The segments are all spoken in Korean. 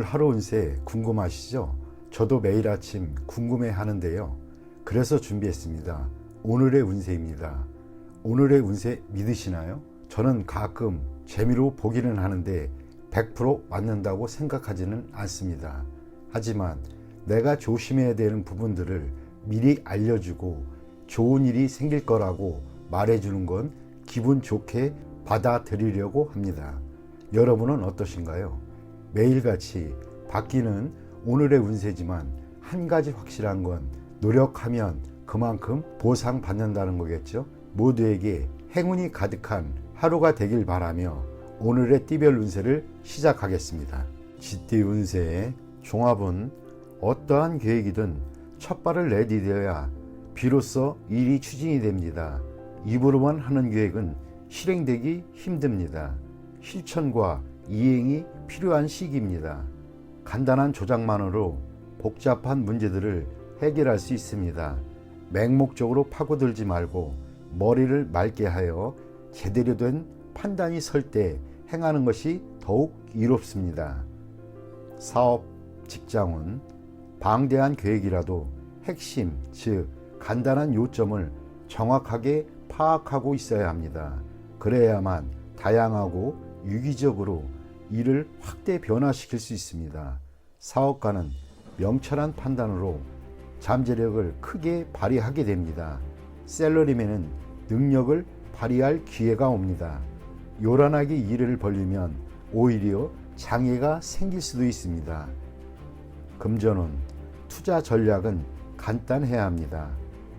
하루 운세 궁금하시죠? 저도 매일 아침 궁금해 하는데요. 그래서 준비했습니다. 오늘의 운세입니다. 오늘의 운세 믿으시나요? 저는 가끔 재미로 보기는 하는데 100% 맞는다고 생각하지는 않습니다. 하지만 내가 조심해야 되는 부분들을 미리 알려주고 좋은 일이 생길 거라고 말해주는 건 기분 좋게 받아들이려고 합니다. 여러분은 어떠신가요? 매일같이 바뀌는 오늘의 운세지만 한 가지 확실한 건 노력하면 그만큼 보상받는다는 거겠죠. 모두에게 행운이 가득한 하루가 되길 바라며 오늘의 띠별 운세를 시작하겠습니다. 쥐띠 운세의 종합은 어떠한 계획이든 첫 발을 내디뎌야 비로소 일이 추진이 됩니다. 입으로만 하는 계획은 실행되기 힘듭니다. 실천과 이행이 필요한 시기입니다. 간단한 조작만으로 복잡한 문제들을 해결할 수 있습니다. 맹목적으로 파고들지 말고 머리를 맑게 하여 제대로 된 판단이 설 때 행하는 것이 더욱 이롭습니다. 사업, 직장은 방대한 계획이라도 핵심, 즉 간단한 요점을 정확하게 파악하고 있어야 합니다. 그래야만 다양하고 유기적으로 일을 확대 변화시킬 수 있습니다. 사업가는 명철한 판단으로 잠재력을 크게 발휘하게 됩니다. 샐러리맨은 능력을 발휘할 기회가 옵니다. 요란하게 일을 벌리면 오히려 장애가 생길 수도 있습니다. 금전운, 투자 전략은 간단해야 합니다.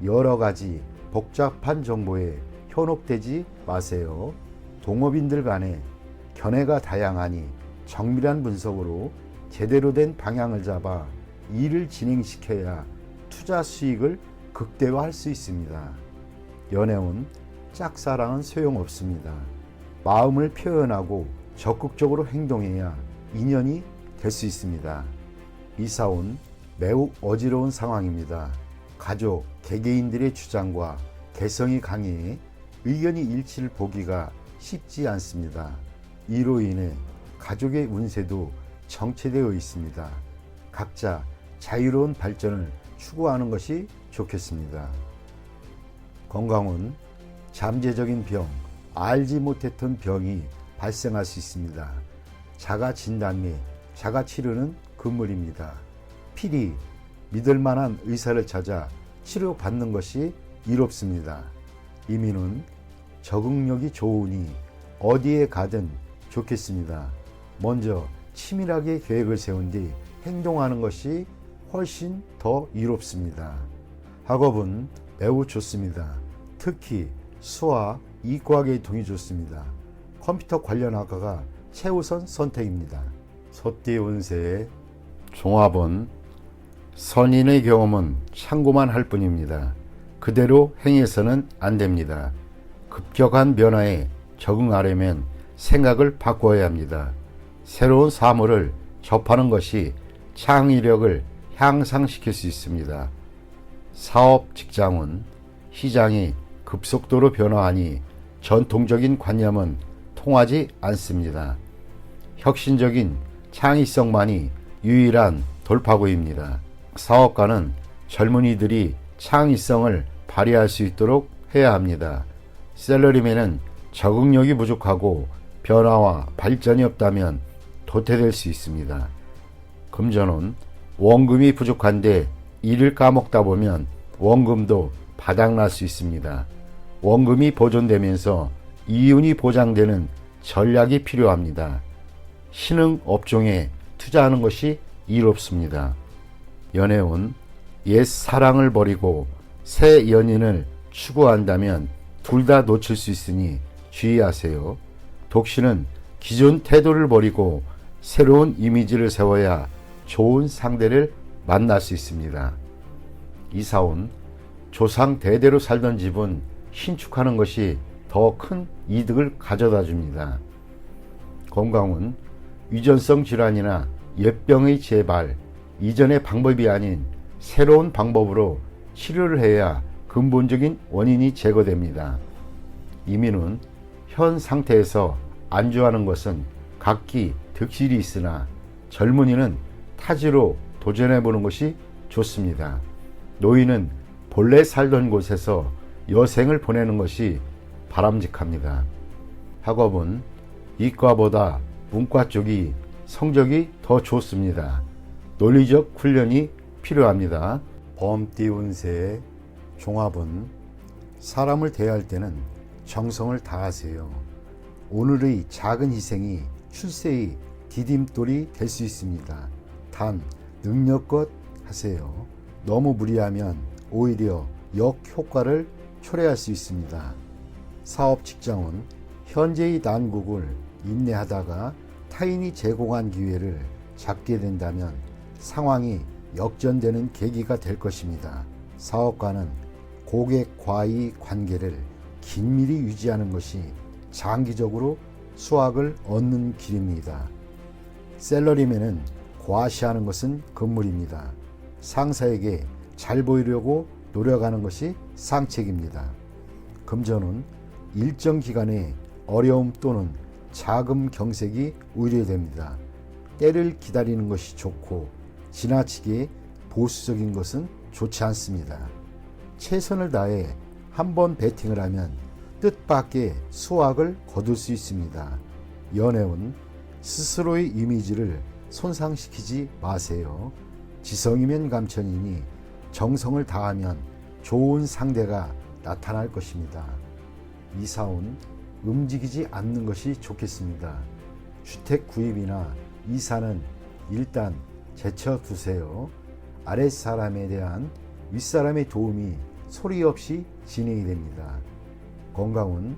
여러 가지 복잡한 정보에 현혹되지 마세요. 동업인들 간에 견해가 다양하니 정밀한 분석으로 제대로 된 방향을 잡아 일을 진행시켜야 투자 수익을 극대화할 수 있습니다. 연애운, 짝사랑은 소용없습니다. 마음을 표현하고 적극적으로 행동해야 인연이 될 수 있습니다. 이사운, 매우 어지러운 상황입니다. 가족, 개개인들의 주장과 개성이 강해 의견이 일치를 보기가 쉽지 않습니다. 이로 인해 가족의 운세도 정체되어 있습니다. 각자 자유로운 발전을 추구하는 것이 좋겠습니다. 건강은 잠재적인 병, 알지 못했던 병이 발생할 수 있습니다. 자가 진단 및 자가 치료는 금물입니다. 필히 믿을 만한 의사를 찾아 치료받는 것이 이롭습니다. 이민은 적응력이 좋으니 어디에 가든 좋겠습니다. 먼저 치밀하게 계획을 세운 뒤 행동하는 것이 훨씬 더 이롭습니다. 학업은 매우 좋습니다. 특히 수와 이과학의 동이 좋습니다. 컴퓨터 관련 학과가 최우선 선택입니다. 소띠 운세의 종합은 선인의 경험은 참고만 할 뿐입니다. 그대로 행해서는 안 됩니다. 급격한 변화에 적응하려면 생각을 바꿔야 합니다. 새로운 사물을 접하는 것이 창의력을 향상시킬 수 있습니다. 사업, 직장은 시장이 급속도로 변화하니 전통적인 관념은 통하지 않습니다. 혁신적인 창의성만이 유일한 돌파구입니다. 사업가는 젊은이들이 창의성을 발휘할 수 있도록 해야 합니다. 샐러리맨은 적응력이 부족하고 변화와 발전이 없다면 도태될 수 있습니다. 금전은 원금이 부족한데 일을 까먹다 보면 원금도 바닥날 수 있습니다. 원금이 보존되면서 이윤이 보장되는 전략이 필요합니다. 신흥 업종에 투자하는 것이 이롭습니다. 연애운, 옛 사랑을 버리고 새 연인을 추구한다면 둘 다 놓칠 수 있으니 주의하세요. 독신은 기존 태도를 버리고 새로운 이미지를 세워야 좋은 상대를 만날 수 있습니다. 이사운, 조상 대대로 살던 집은 신축하는 것이 더 큰 이득을 가져다 줍니다. 건강은 유전성 질환이나 옛병의 재발, 이전의 방법이 아닌 새로운 방법으로 치료를 해야 근본적인 원인이 제거됩니다. 이민은 현 상태에서 안주하는 것은 각기 득실이 있으나 젊은이는 타지로 도전해보는 것이 좋습니다. 노인은 본래 살던 곳에서 여생을 보내는 것이 바람직합니다. 학업은 이과보다 문과 쪽이 성적이 더 좋습니다. 논리적 훈련이 필요합니다. 범띠 운세의 종합은 사람을 대할 때는 정성을 다하세요. 오늘의 작은 희생이 출세의 디딤돌이 될 수 있습니다. 단 능력껏 하세요. 너무 무리하면 오히려 역효과를 초래할 수 있습니다. 사업 직장은 현재의 난국을 인내하다가 타인이 제공한 기회를 잡게 된다면 상황이 역전되는 계기가 될 것입니다. 사업가는 고객과의 관계를 긴밀히 유지하는 것이 장기적으로 수확을 얻는 길입니다. 셀러리맨은 과시하는 것은 금물입니다. 상사에게 잘 보이려고 노력하는 것이 상책입니다. 금전은 일정 기간의 어려움 또는 자금 경색이 우려됩니다. 때를 기다리는 것이 좋고 지나치게 보수적인 것은 좋지 않습니다. 최선을 다해 한번 배팅을 하면 뜻밖의 수확을 거둘 수 있습니다. 연애운 스스로의 이미지를 손상시키지 마세요. 지성이면 감천이니 정성을 다하면 좋은 상대가 나타날 것입니다. 이사운 움직이지 않는 것이 좋겠습니다. 주택 구입이나 이사는 일단 제쳐두세요. 아랫사람에 대한 윗사람의 도움이 소리 없이 진행이 됩니다. 건강은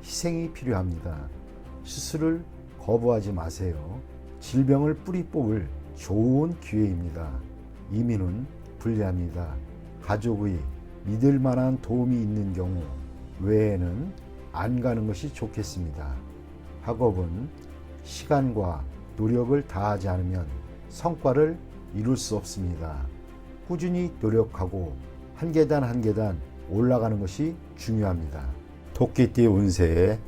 희생이 필요합니다. 수술을 거부하지 마세요. 질병을 뿌리 뽑을 좋은 기회입니다. 이민은 불리합니다. 가족의 믿을 만한 도움이 있는 경우 외에는 안 가는 것이 좋겠습니다. 학업은 시간과 노력을 다하지 않으면 성과를 이룰 수 없습니다. 꾸준히 노력하고 한 계단 한 계단 올라가는 것이 중요합니다. 토끼띠 운세의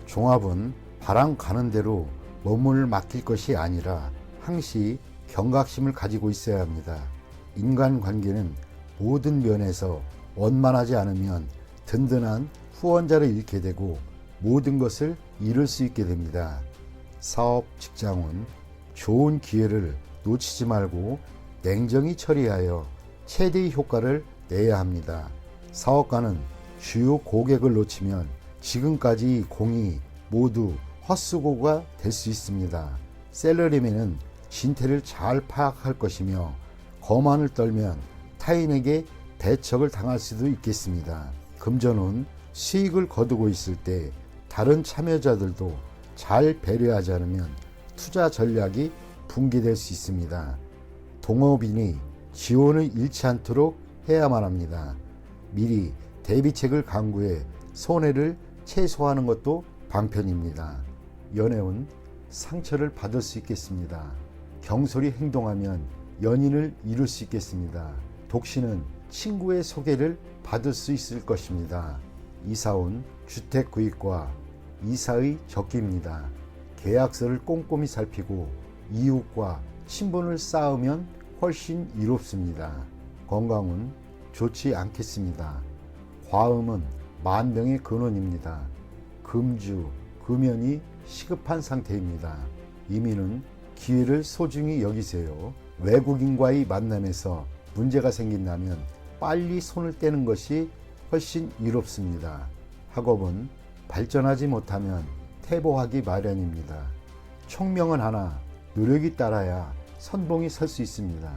종합은 바람 가는 대로 몸을 맡길 것이 아니라 항시 경각심을 가지고 있어야 합니다. 인간관계는 모든 면에서 원만하지 않으면 든든한 후원자를 잃게 되고 모든 것을 잃을 수 있게 됩니다. 사업, 직장은 좋은 기회를 놓치지 말고 냉정히 처리하여 최대의 효과를 내야 합니다. 사업가는 주요 고객을 놓치면 지금까지 공이 모두 헛수고가 될 수 있습니다. 셀러리맨은 진태를 잘 파악할 것이며 거만을 떨면 타인에게 대척을 당할 수도 있겠습니다. 금전은 수익을 거두고 있을 때 다른 참여자들도 잘 배려하지 않으면 투자 전략이 붕괴될 수 있습니다. 동업인이 지원을 잃지 않도록 해야만 합니다. 미리 대비책을 강구해 손해를 최소화하는 것도 방편입니다. 연애운 상처를 받을 수 있겠습니다. 경솔히 행동하면 연인을 잃을 수 있겠습니다. 독신은 친구의 소개를 받을 수 있을 것입니다. 이사운 주택 구입과 이사의 적기입니다. 계약서를 꼼꼼히 살피고 이웃과 친분을 쌓으면 훨씬 이롭습니다. 건강은 좋지 않겠습니다. 과음은 만병의 근원입니다. 금주, 금연이 시급한 상태입니다. 이민은 기회를 소중히 여기세요. 외국인과의 만남에서 문제가 생긴다면 빨리 손을 떼는 것이 훨씬 이롭습니다. 학업은 발전하지 못하면 퇴보하기 마련입니다. 총명은 하나, 노력이 따라야 선봉이 설 수 있습니다.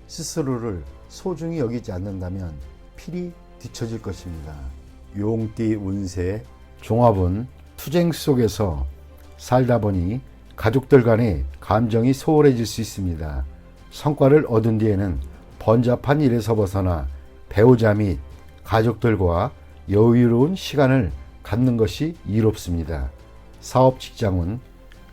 스스로를 소중히 여기지 않는다면 필히 뒤처질 것입니다. 용띠 운세 종합은 투쟁 속에서 살다 보니 가족들 간의 감정이 소홀해질 수 있습니다. 성과를 얻은 뒤에는 번잡한 일에서 벗어나 배우자 및 가족들과 여유로운 시간을 갖는 것이 이롭습니다. 사업 직장은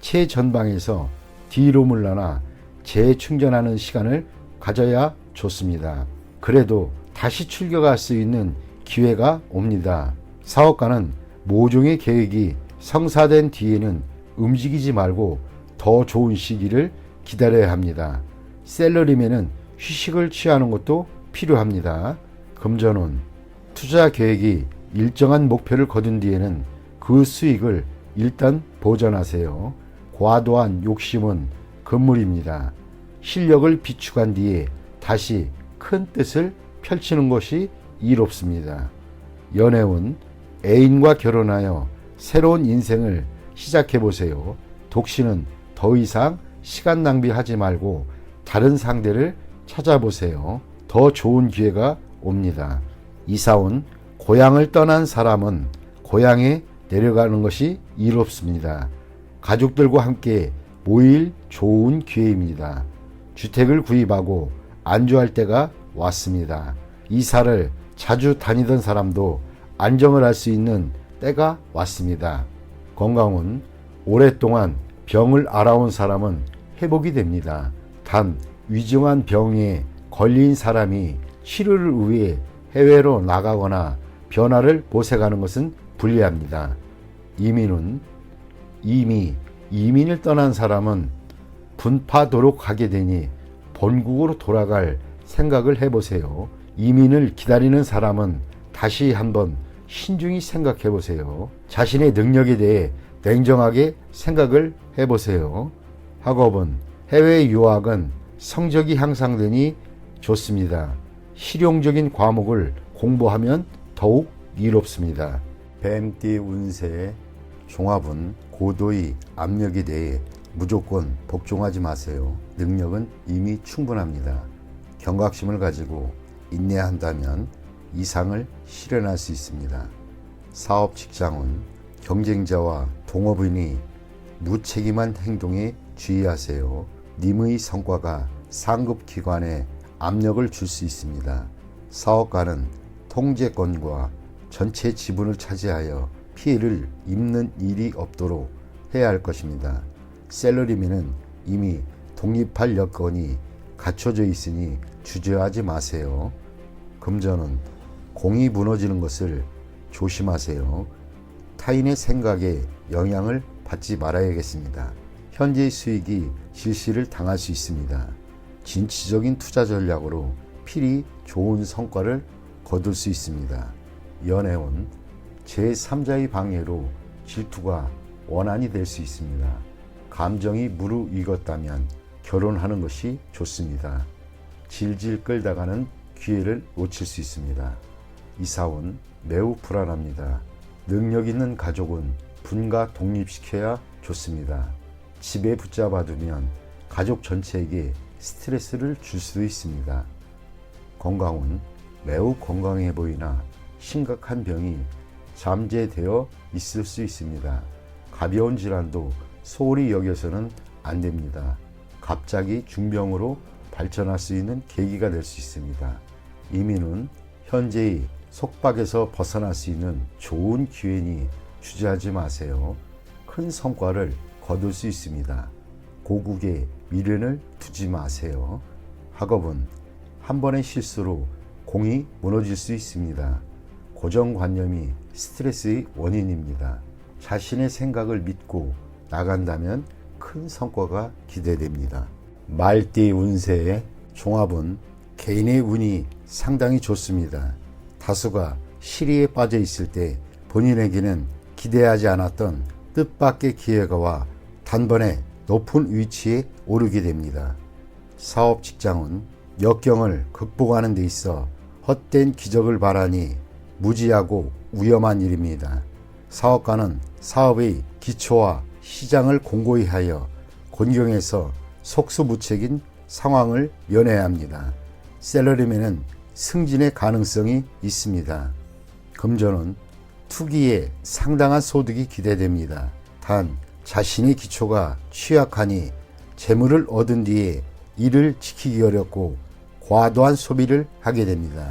최전방에서 뒤로 물러나 재충전하는 시간을 가져야 좋습니다. 그래도 다시 출격할 수 있는 기회가 옵니다. 사업가는 모종의 계획이 성사된 뒤에는 움직이지 말고 더 좋은 시기를 기다려야 합니다. 셀러리맨은 휴식을 취하는 것도 필요합니다. 금전운, 투자 계획이 일정한 목표를 거둔 뒤에는 그 수익을 일단 보전하세요. 과도한 욕심은 금물입니다. 실력을 비축한 뒤에 다시 큰 뜻을 펼치는 것이 이롭습니다. 연애운, 애인과 결혼하여 새로운 인생을 시작해보세요. 독신은 더 이상 시간 낭비하지 말고 다른 상대를 찾아보세요. 더 좋은 기회가 옵니다. 이사온, 고향을 떠난 사람은 고향에 내려가는 것이 이롭습니다. 가족들과 함께 모일 좋은 기회입니다. 주택을 구입하고 안주할 때가 왔습니다. 이사를 자주 다니던 사람도 안정을 할 수 있는 때가 왔습니다. 건강운, 오랫동안 병을 앓아온 사람은 회복이 됩니다. 단 위중한 병에 걸린 사람이 치료를 위해 해외로 나가거나 변화를 모색하는 것은 불리합니다. 이민은, 이미 이민을 떠난 사람은 분파도로 가게 되니 본국으로 돌아갈 생각을 해보세요. 이민을 기다리는 사람은 다시 한번 신중히 생각해 보세요. 자신의 능력에 대해 냉정하게 생각을 해보세요. 학업은, 해외 유학은 성적이 향상되니 좋습니다. 실용적인 과목을 공부하면 더욱 이롭습니다. 뱀띠 운세 종합은, 고도의 압력에 대해 무조건 복종하지 마세요. 능력은 이미 충분합니다. 경각심을 가지고 인내한다면 이상을 실현할 수 있습니다. 사업 직장은, 경쟁자와 동업인이 무책임한 행동에 주의하세요. 님의 성과가 상급 기관에 압력을 줄 수 있습니다. 사업가는 통제권과 전체 지분을 차지하여 피해를 입는 일이 없도록 해야 할 것입니다. 셀러리맨은 이미 독립할 여건이 갖춰져 있으니 주저하지 마세요. 금전은, 공이 무너지는 것을 조심하세요. 타인의 생각에 영향을 받지 말아야겠습니다. 현재의 수익이 질시를 당할 수 있습니다. 진취적인 투자 전략으로 필히 좋은 성과를 거둘 수 있습니다. 연애운, 제3자의 방해로 질투가 원한이 될 수 있습니다. 감정이 무르익었다면 결혼하는 것이 좋습니다. 질질 끌다가는 기회를 놓칠 수 있습니다. 이사운, 매우 불안합니다. 능력 있는 가족은 분가 독립시켜야 좋습니다. 집에 붙잡아두면 가족 전체에게 스트레스를 줄 수도 있습니다. 건강은, 매우 건강해 보이나 심각한 병이 잠재되어 있을 수 있습니다. 가벼운 질환도 소홀히 여겨서는 안 됩니다. 갑자기 중병으로 발전할 수 있는 계기가 될 수 있습니다. 이민은, 현재의 속박에서 벗어날 수 있는 좋은 기회니 주저하지 마세요. 큰 성과를 거둘 수 있습니다. 고국에 미련을 두지 마세요. 학업은, 한 번의 실수로 공이 무너질 수 있습니다. 고정관념이 스트레스의 원인입니다. 자신의 생각을 믿고 나간다면 큰 성과가 기대됩니다. 말띠 운세의 종합은, 개인의 운이 상당히 좋습니다. 다수가 시리에 빠져 있을 때 본인에게는 기대하지 않았던 뜻밖의 기회가 와 단번에 높은 위치에 오르게 됩니다. 사업 직장은, 역경을 극복하는 데 있어 헛된 기적을 바라니 무지하고 위험한 일입니다. 사업가는 사업의 기초와 시장을 공고히 하여 곤경에서 속수무책인 상황을 면해야 합니다. 셀러리맨은 승진의 가능성이 있습니다. 금전은, 투기에 상당한 소득이 기대됩니다. 단 자신의 기초가 취약하니 재물을 얻은 뒤에 이를 지키기 어렵고 과도한 소비를 하게 됩니다.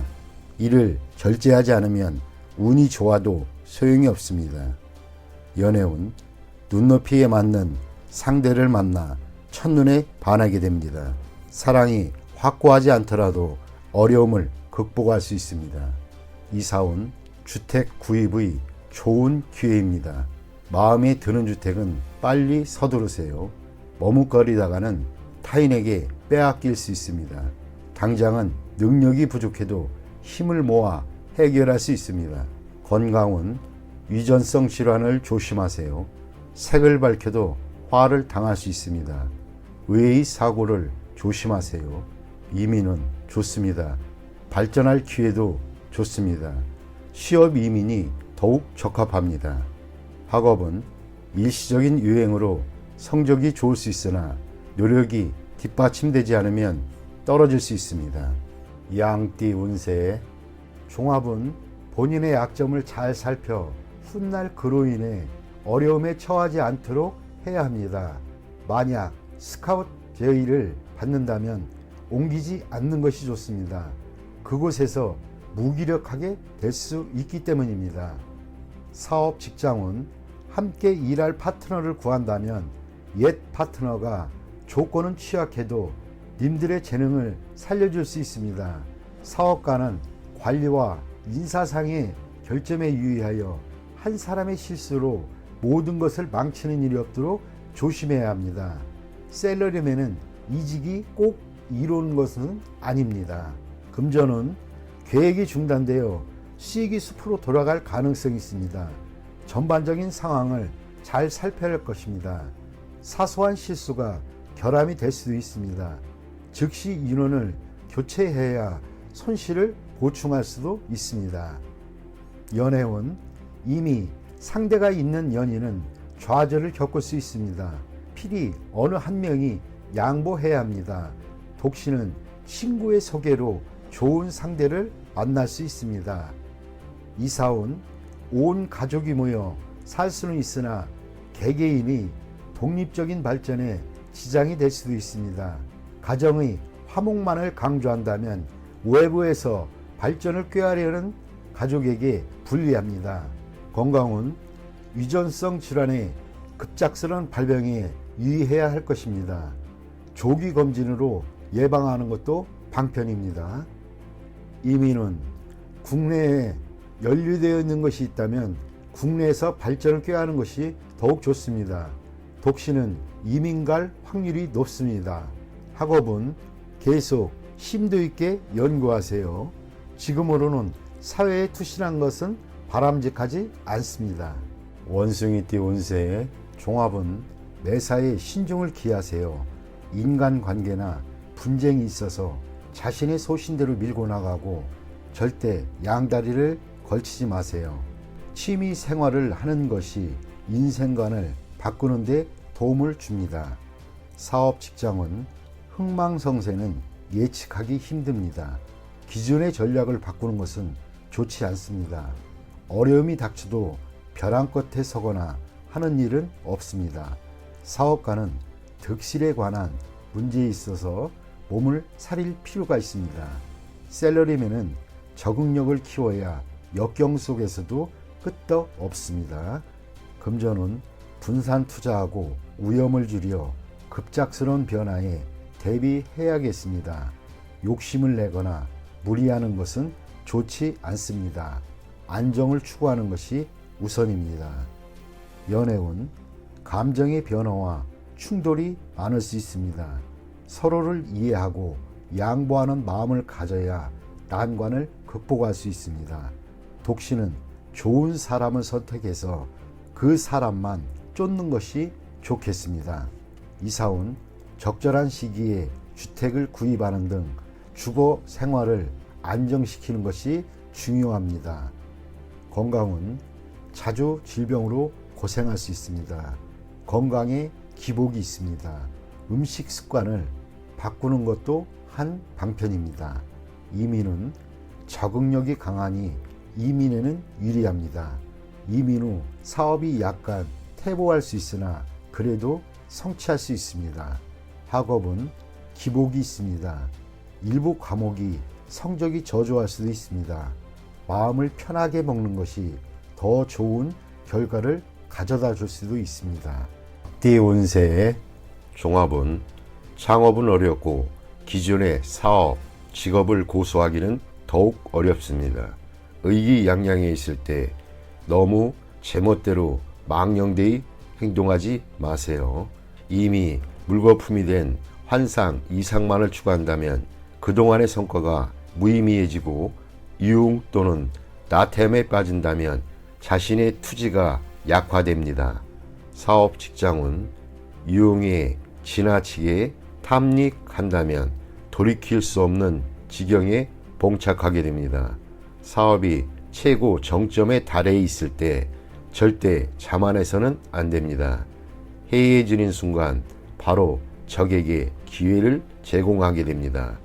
이를 절제하지 않으면 운이 좋아도 소용이 없습니다. 연애운, 눈높이에 맞는 상대를 만나 첫눈에 반하게 됩니다. 사랑이 확고하지 않더라도 어려움을 극복할 수 있습니다. 이사운, 주택 구입의 좋은 기회입니다. 마음에 드는 주택은 빨리 서두르세요. 머뭇거리다가는 타인에게 빼앗길 수 있습니다. 당장은 능력이 부족해도 힘을 모아 해결할 수 있습니다. 건강운 유전성 질환을 조심하세요. 색을 밝혀도 화를 당할 수 있습니다. 의의 사고를 조심하세요. 이민은 좋습니다. 발전할 기회도 좋습니다. 취업 이민이 더욱 적합합니다. 학업은 일시적인 유행으로 성적이 좋을 수 있으나 노력이 뒷받침되지 않으면 떨어질 수 있습니다. 양띠 운세 종합은 본인의 약점을 잘 살펴 훗날 그로 인해 어려움에 처하지 않도록 해야 합니다. 만약 스카웃 제의를 받는다면 옮기지 않는 것이 좋습니다. 그곳에서 무기력하게 될 수 있기 때문입니다. 사업 직장은 함께 일할 파트너를 구한다면 옛 파트너가 조건은 취약해도 님들의 재능을 살려줄 수 있습니다. 사업가는 관리와 인사상의 결점에 유의하여 한 사람의 실수로 모든 것을 망치는 일이 없도록 조심해야 합니다. 셀러리맨은 이직이 꼭 이루는 것은 아닙니다. 금전은 계획이 중단되어 수익이 숲으로 돌아갈 가능성이 있습니다. 전반적인 상황을 잘 살펴야 할 것입니다. 사소한 실수가 결함이 될 수도 있습니다. 즉시 인원을 교체해야 손실을 보충할 수도 있습니다. 연애운 이미 상대가 있는 연인은 좌절을 겪을 수 있습니다. 필히 어느 한 명이 양보해야 합니다. 독신은 친구의 소개로 좋은 상대를 만날 수 있습니다. 이사운 온 가족이 모여 살 수는 있으나 개개인이 독립적인 발전에 지장이 될 수도 있습니다. 가정의 화목만을 강조한다면 외부에서 발전을 꾀하려는 가족에게 불리합니다. 건강은 유전성 질환의 급작스러운 발병에 유의해야 할 것입니다. 조기 검진으로 예방하는 것도 방편입니다. 이민은 국내에 연루되어 있는 것이 있다면 국내에서 발전을 꾀하는 것이 더욱 좋습니다. 독신은 이민 갈 확률이 높습니다. 학업은 계속 심도 있게 연구하세요. 지금으로는 사회에 투신한 것은 바람직하지 않습니다. 원숭이띠 운세의 종합은 매사에 신중을 기하세요. 인간관계나 분쟁이 있어서 자신의 소신대로 밀고 나가고 절대 양다리를 걸치지 마세요. 취미 생활을 하는 것이 인생관을 바꾸는 데 도움을 줍니다. 사업 직장은 흥망성쇠는 예측하기 힘듭니다. 기존의 전략을 바꾸는 것은 좋지 않습니다. 어려움이 닥쳐도 벼랑 끝에 서거나 하는 일은 없습니다. 사업가는 득실에 관한 문제에 있어서 몸을 사릴 필요가 있습니다. 셀러리맨은 적응력을 키워야 역경 속에서도 끄떡 없습니다. 금전은 분산 투자하고 위험을 줄여 급작스러운 변화에 대비해야겠습니다. 욕심을 내거나 무리하는 것은 좋지 않습니다. 안정을 추구하는 것이 우선입니다. 연애운 감정의 변화와 충돌이 많을 수 있습니다. 서로를 이해하고 양보하는 마음을 가져야 난관을 극복할 수 있습니다. 독신은 좋은 사람을 선택해서 그 사람만 쫓는 것이 좋겠습니다. 이사운 적절한 시기에 주택을 구입하는 등 주거 생활을 안정시키는 것이 중요합니다. 건강은 자주 질병으로 고생할 수 있습니다. 건강에 기복이 있습니다. 음식 습관을 바꾸는 것도 한 방편입니다. 이민은 적응력이 강하니 이민에는 유리합니다. 이민 후 사업이 약간 퇴보할 수 있으나 그래도 성취할 수 있습니다. 학업은 기복이 있습니다. 일부 과목이 성적이 저조할 수도 있습니다. 마음을 편하게 먹는 것이 더 좋은 결과를 가져다 줄 수도 있습니다. 띠 운세의 종합은 창업은 어렵고 기존의 사업, 직업을 고수하기는 더욱 어렵습니다. 의기양양해 있을 때 너무 제멋대로 망령되이 행동하지 마세요. 이미 물거품이 된 환상, 이상만을 추구한다면 그동안의 성과가 무의미해지고 유흥 또는 나태함에 빠진다면 자신의 투지가 약화됩니다. 사업, 직장은 유흥에 지나치게 탐닉한다면 돌이킬 수 없는 지경에 봉착하게 됩니다. 사업이 최고 정점에 달해 있을 때 절대 자만해서는 안 됩니다. 해이해지는 순간 바로 적에게 기회를 제공하게 됩니다.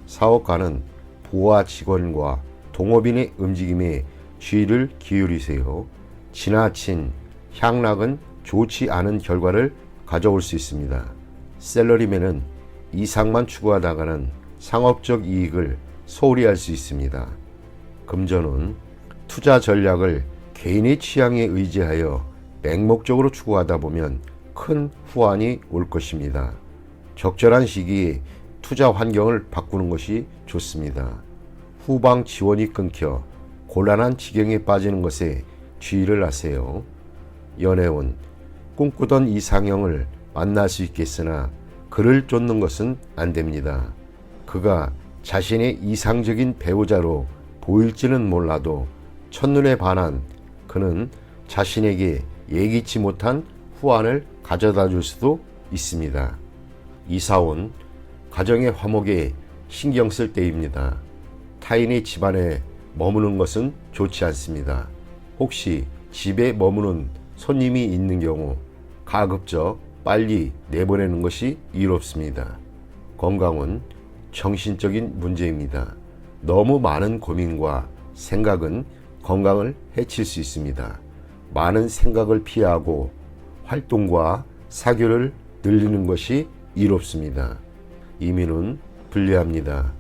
사업가는 부하 직원과 동업인의 움직임에 주의를 기울이세요. 지나친 향락은 좋지 않은 결과를 가져올 수 있습니다. 셀러리맨은 이상만 추구하다가는 상업적 이익을 소홀히 할 수 있습니다. 금전은 투자 전략을 개인의 취향에 의지하여 맹목적으로 추구하다 보면 큰 후환이 올 것입니다. 적절한 시기에 투자 환경을 바꾸는 것이 좋습니다. 후방 지원이 끊겨 곤란한 지경에 빠지는 것에 주의를 하세요. 연애운 꿈꾸던 이상형을 만날 수 있겠으나 그를 쫓는 것은 안 됩니다. 그가 자신의 이상적인 배우자로 보일지는 몰라도 첫눈에 반한 그는 자신에게 예기치 못한 후환을 가져다 줄 수도 있습니다. 이사온 가정의 화목에 신경 쓸 때입니다. 타인의 집안에 머무는 것은 좋지 않습니다. 혹시 집에 머무는 손님이 있는 경우 가급적 빨리 내보내는 것이 이롭습니다. 건강은 정신적인 문제입니다. 너무 많은 고민과 생각은 건강을 해칠 수 있습니다. 많은 생각을 피하고 활동과 사교를 늘리는 것이 이롭습니다. 이민은 불리합니다.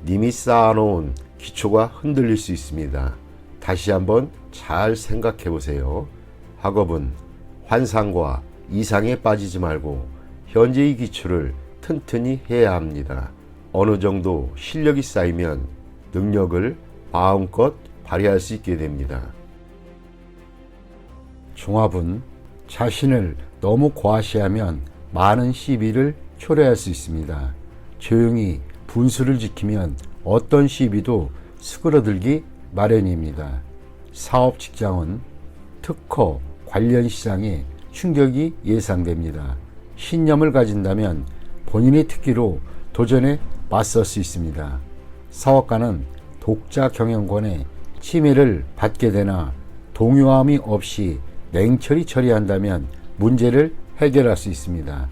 님이 쌓아놓은 기초가 흔들릴 수 있습니다. 다시 한번 잘 생각해 보세요. 학업은 환상과 이상에 빠지지 말고 현재의 기초를 튼튼히 해야 합니다. 어느 정도 실력이 쌓이면 능력을 마음껏 발휘할 수 있게 됩니다. 종합은 자신을 너무 과시하면 많은 시비를 초래할 수 있습니다. 조용히 분수를 지키면 어떤 시비도 수그러들기 마련입니다. 사업, 직장은 특허 관련 시장에 충격이 예상됩니다. 신념을 가진다면 본인의 특기로 도전에 맞설 수 있습니다. 사업가는 독자 경영권의 침해를 받게 되나 동요함이 없이 냉철히 처리한다면 문제를 해결할 수 있습니다.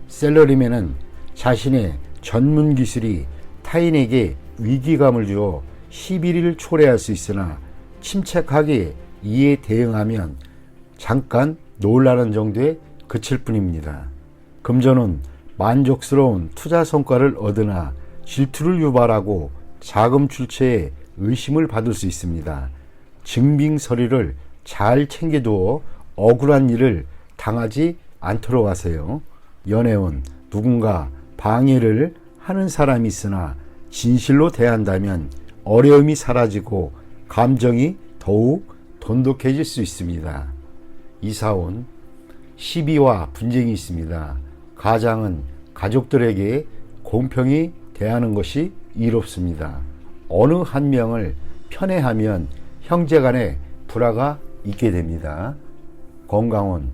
셀러리맨은 자신의 전문 기술이 타인에게 위기감을 주어 시비를 초래할 수 있으나 침착하게 이에 대응하면 잠깐 놀라는 정도에 그칠 뿐입니다. 금전은 만족스러운 투자 성과를 얻으나 질투를 유발하고 자금 출처에 의심을 받을 수 있습니다. 증빙 서류를 잘 챙겨두어 억울한 일을 당하지 않도록 하세요. 연애운 누군가 방해를 하는 사람이 있으나 진실로 대한다면 어려움이 사라지고 감정이 더욱 돈독해질 수 있습니다. 이사온 시비와 분쟁이 있습니다. 가장은 가족들에게 공평히 대하는 것이 이롭습니다. 어느 한 명을 편애하면 형제간의 불화가 있게 됩니다. 건강은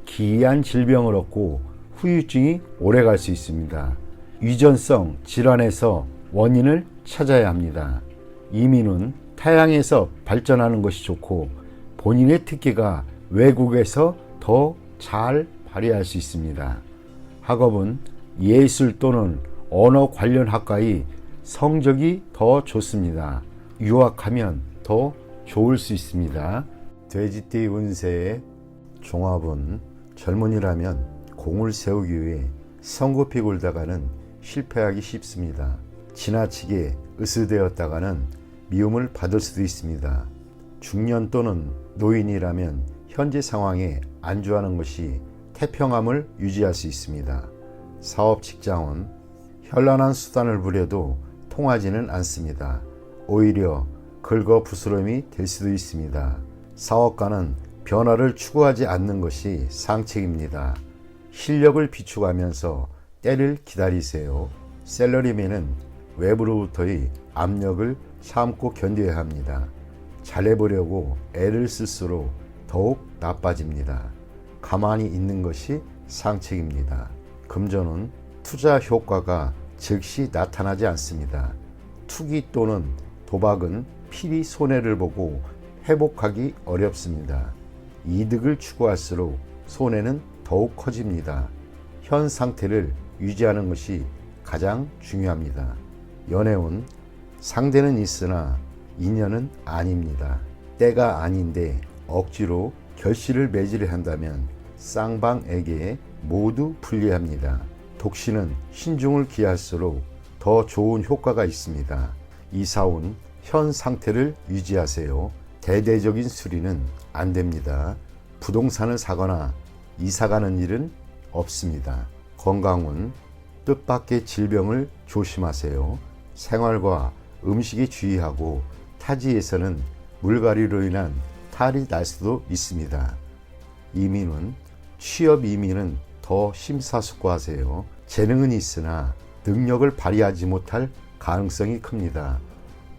기이한 질병을 얻고 후유증이 오래갈 수 있습니다. 유전성 질환에서 원인을 찾아야 합니다. 이민은 타향에서 발전하는 것이 좋고 본인의 특기가 외국에서 더 잘 발휘할 수 있습니다. 학업은 예술 또는 언어 관련 학과의 성적이 더 좋습니다. 유학하면 더 좋을 수 있습니다. 돼지띠 운세의 종합은 젊은이라면 공을 세우기 위해 성급히 굴다가는 실패하기 쉽습니다. 지나치게 으스대었다가는 미움을 받을 수도 있습니다. 중년 또는 노인이라면 현재 상황에 안주하는 것이 태평함을 유지할 수 있습니다. 사업, 직장은 현란한 수단을 부려도 통하지는 않습니다. 오히려 긁어 부스럼이 될 수도 있습니다. 사업가는 변화를 추구하지 않는 것이 상책입니다. 실력을 비축하면서 때를 기다리세요. 샐러리맨은 외부로부터의 압력을 참고 견뎌야 합니다. 잘해보려고 애를 쓸수록 더욱 나빠집니다. 가만히 있는 것이 상책입니다. 금전은 투자 효과가 즉시 나타나지 않습니다. 투기 또는 도박은 필히 손해를 보고 회복하기 어렵습니다. 이득을 추구할수록 손해는 더욱 커집니다. 현 상태를 유지하는 것이 가장 중요합니다. 연애운 상대는 있으나 인연은 아닙니다. 때가 아닌데 억지로 결실을 맺으려 한다면 쌍방에게 모두 불리합니다. 독신은 신중을 기할수록 더 좋은 효과가 있습니다. 이사온 현 상태를 유지하세요. 대대적인 수리는 안 됩니다. 부동산을 사거나 이사가는 일은 없습니다. 건강운 뜻밖의 질병을 조심하세요. 생활과 음식에 주의하고 타지에서는 물갈이로 인한 탈이 날 수도 있습니다. 이민은 취업 이민은 더 심사숙고하세요. 재능은 있으나 능력을 발휘하지 못할 가능성이 큽니다.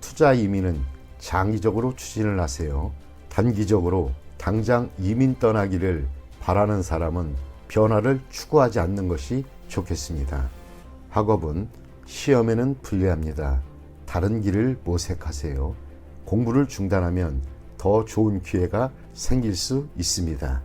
투자 이민은 장기적으로 추진을 하세요. 단기적으로 당장 이민 떠나기를 바라는 사람은 변화를 추구하지 않는 것이 좋겠습니다. 학업은 시험에는 불리합니다. 다른 길을 모색하세요. 공부를 중단하면 더 좋은 기회가 생길 수 있습니다.